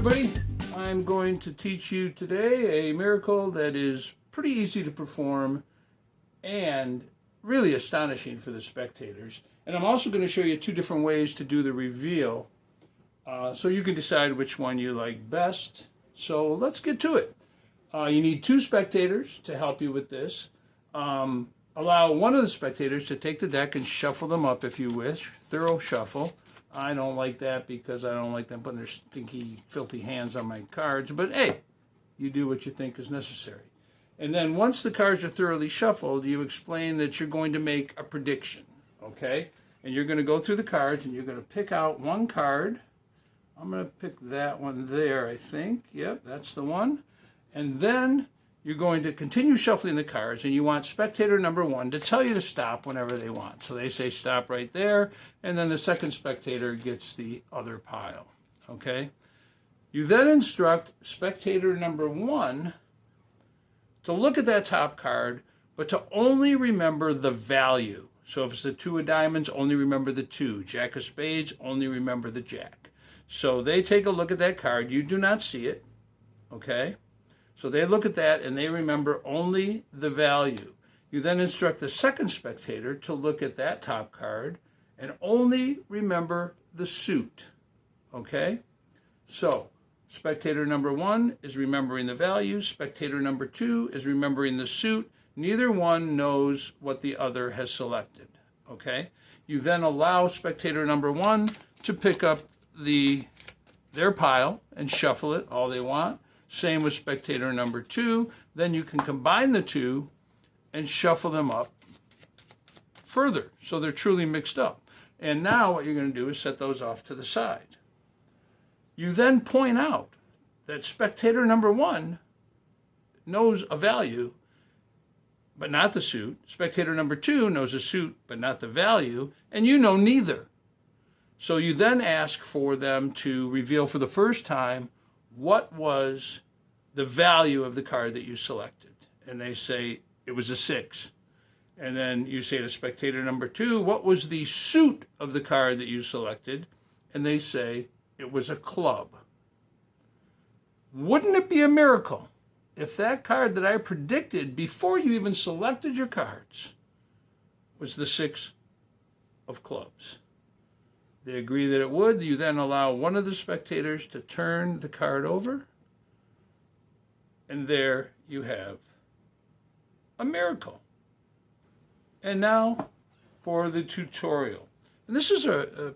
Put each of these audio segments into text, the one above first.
everybody. I'm going to teach you today a miracle that is pretty easy to perform and really astonishing for the spectators. And I'm also going to show you two different ways to do the reveal so you can decide which one you like best. So let's get to it. You need two spectators to help you with this. Allow one of the spectators to take the deck and shuffle them up if you wish. Thorough shuffle. I don't like that because I don't like them putting their stinky, filthy hands on my cards. But hey, you do what you think is necessary. And then once the cards are thoroughly shuffled, you explain that you're going to make a prediction, okay? And you're going to go through the cards and you're going to pick out one card. I'm going to pick that one there, I think. Yep, that's the one. And then you're going to continue shuffling the cards, and you want spectator number one to tell you to stop whenever they want. So they say stop right there, and then the second spectator gets the other pile, okay? You then instruct spectator number one to look at that top card, but to only remember the value. So if it's the two of diamonds, only remember the two. Jack of spades, only remember the jack. So they take a look at that card. You do not see it, okay? So they look at that and they remember only the value. You then instruct the second spectator to look at that top card and only remember the suit, okay? So spectator number one is remembering the value. Spectator number two is remembering the suit. Neither one knows what the other has selected, okay? You then allow spectator number one to pick up their pile and shuffle it all they want. Same with spectator number two. Then you can combine the two and shuffle them up further so they're truly mixed up. And now what you're going to do is set those off to the side. You then point out that spectator number one knows a value, but not the suit. Spectator number two knows a suit, but not the value, and you know neither. So you then ask for them to reveal for the first time what was the value of the card that you selected. And they say it was a 6. And then you say to spectator number two, what was the suit of the card that you selected? And they say it was a club. Wouldn't it be a miracle if that card that I predicted before you even selected your cards was the 6 of clubs? They agree that it would. You then allow one of the spectators to turn the card over. And there you have a miracle. And now for the tutorial. And this is a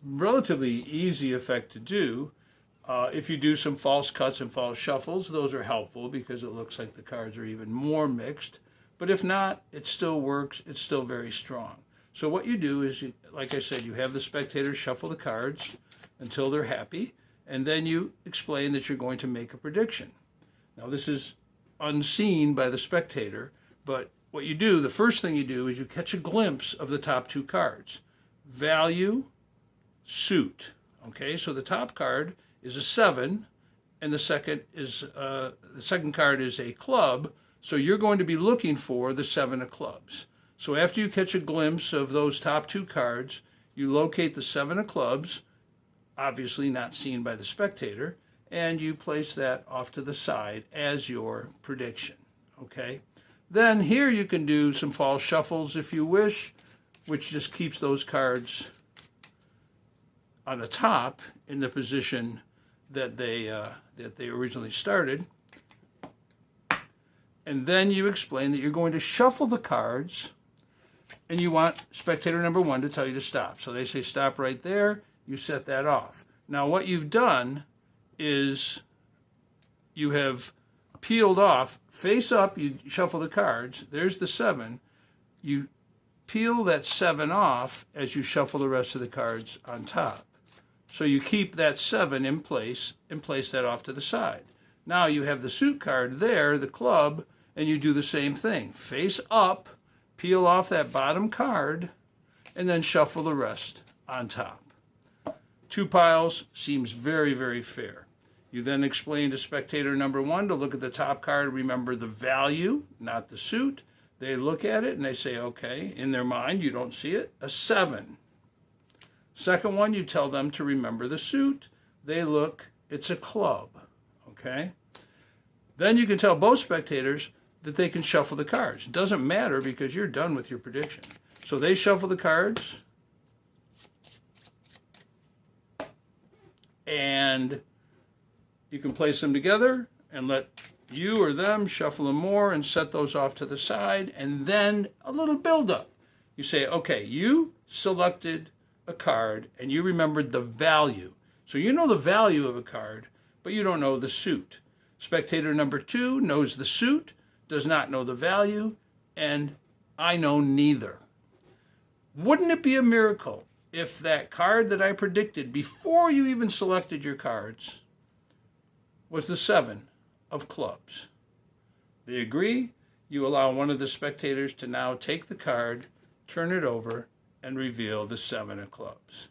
relatively easy effect to do. If you do some false cuts and false shuffles, those are helpful because it looks like the cards are even more mixed. But if not, it still works. It's still very strong. So what you do is, like I said, you have the spectators shuffle the cards until they're happy, and then you explain that you're going to make a prediction. Now this is unseen by the spectator, but what you do, the first thing you do is you catch a glimpse of the top two cards. Value, suit. Okay, so the top card is a 7, and the second card is a club, so you're going to be looking for the 7 of clubs. So after you catch a glimpse of those top two cards, you locate the 7 of clubs, obviously not seen by the spectator, and you place that off to the side as your prediction, okay? Then here you can do some false shuffles if you wish, which just keeps those cards on the top in the position that they originally started. And then you explain that you're going to shuffle the cards and you want spectator number one to tell you to stop. So they say stop right there. You set that off. Now what you've done is you have peeled off, face up, you shuffle the cards. There's the 7. You peel that 7 off as you shuffle the rest of the cards on top. So you keep that 7 in place and place that off to the side. Now you have the suit card there, the club, and you do the same thing. Face up, peel off that bottom card, and then shuffle the rest on top. 2 piles seems very, very fair. You then explain to spectator number one to look at the top card, remember the value, not the suit. They look at it and they say, okay, in their mind, you don't see it, a 7. Second one, you tell them to remember the suit. They look it's a club, okay? Then you can tell both spectators that they can shuffle the cards. It doesn't matter because you're done with your prediction. So they shuffle the cards, and you can place them together and let you or them shuffle them more and set those off to the side, and then a little build-up. You say, okay, you selected a card and you remembered the value. So you know the value of a card, but you don't know the suit. Spectator number 2 knows the suit, does not know the value, and I know neither. Wouldn't it be a miracle if that card that I predicted before you even selected your cards was the 7 of clubs? They agree. You allow one of the spectators to now take the card, turn it over, and reveal the 7 of clubs.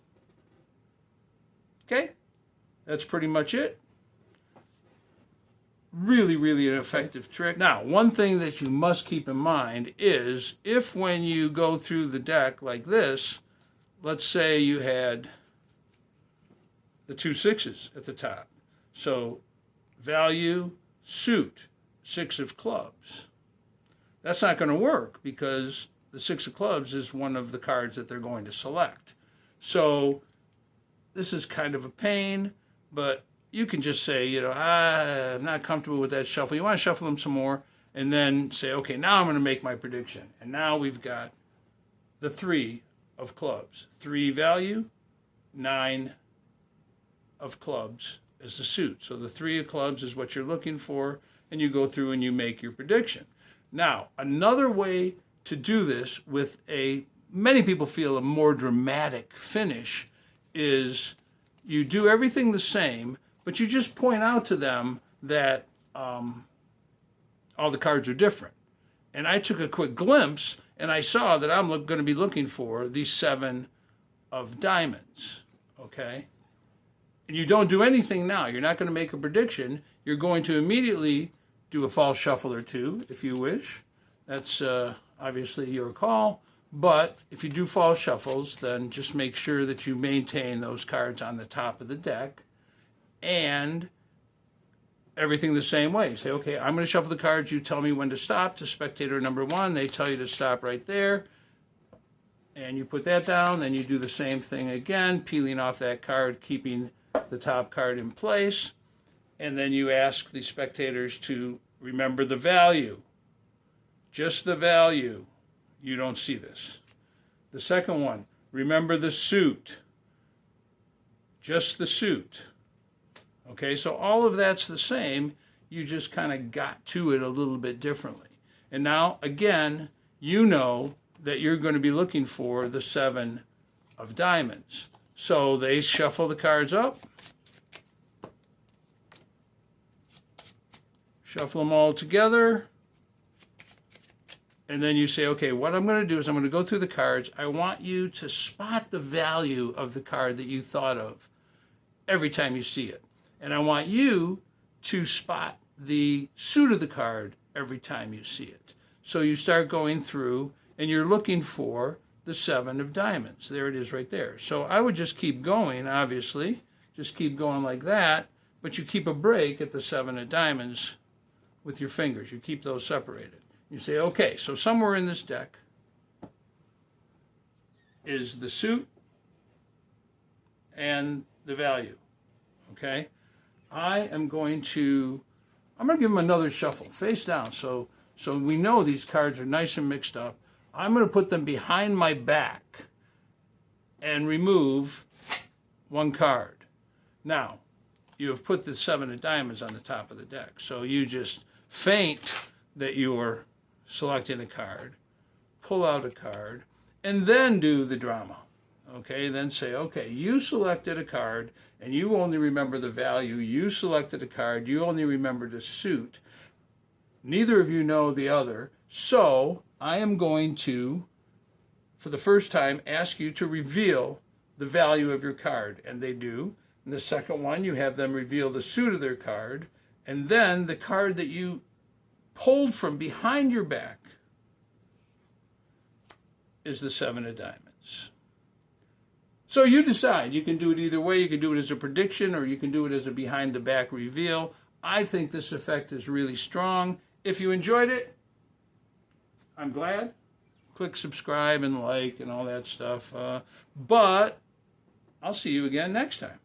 Okay? That's pretty much it. Really, really an effective trick. Now, one thing that you must keep in mind is if when you go through the deck like this, let's say you had the 2 6s at the top. So value, suit, 6 of clubs. That's not going to work because the 6 of clubs is one of the cards that they're going to select. So this is kind of a pain, but you can just say, you know, I'm not comfortable with that shuffle. You want to shuffle them some more, and then say, okay, now I'm going to make my prediction. And now we've got the 3 of clubs. 3 value, 9 of clubs is the suit. So the 3 of clubs is what you're looking for, and you go through and you make your prediction. Now, another way to do this with many people feel a more dramatic finish is you do everything the same, but you just point out to them that all the cards are different. And I took a quick glimpse, and I saw that I'm going to be looking for the 7 of diamonds, okay? And you don't do anything now. You're not going to make a prediction. You're going to immediately do a false shuffle or 2, if you wish. That's obviously your call. But if you do false shuffles, then just make sure that you maintain those cards on the top of the deck. And everything the same way. Say, okay, I'm going to shuffle the cards. You tell me when to stop. To spectator number 1, they tell you to stop right there. And you put that down. Then you do the same thing again, peeling off that card, keeping the top card in place. And then you ask the spectators to remember the value. Just the value. You don't see this. The second one, remember the suit. Just the suit. Okay, so all of that's the same. You just kind of got to it a little bit differently. And now, again, you know that you're going to be looking for the 7 of diamonds. So they shuffle the cards up. Shuffle them all together. And then you say, okay, what I'm going to do is I'm going to go through the cards. I want you to spot the value of the card that you thought of every time you see it. And I want you to spot the suit of the card every time you see it. So you start going through and you're looking for the 7 of diamonds. There it is right there. So I would just keep going, obviously. Just keep going like that. But you keep a break at the 7 of diamonds with your fingers. You keep those separated. You say, okay, so somewhere in this deck is the suit and the value, okay? I'm going to give them another shuffle, face down, so we know these cards are nice and mixed up. I'm going to put them behind my back and remove one card. Now, you have put the 7 of diamonds on the top of the deck, so you just feint that you are selecting a card, pull out a card, and then do the drama. Okay, then say, okay, you selected a card, and you only remember the value. You selected a card, you only remember the suit. Neither of you know the other, so I am going to, for the first time, ask you to reveal the value of your card, and they do. In the second one, you have them reveal the suit of their card, and then the card that you pulled from behind your back is the 7 of diamonds. So you decide. You can do it either way. You can do it as a prediction, or you can do it as a behind-the-back reveal. I think this effect is really strong. If you enjoyed it, I'm glad. Click subscribe and like and all that stuff. But I'll see you again next time.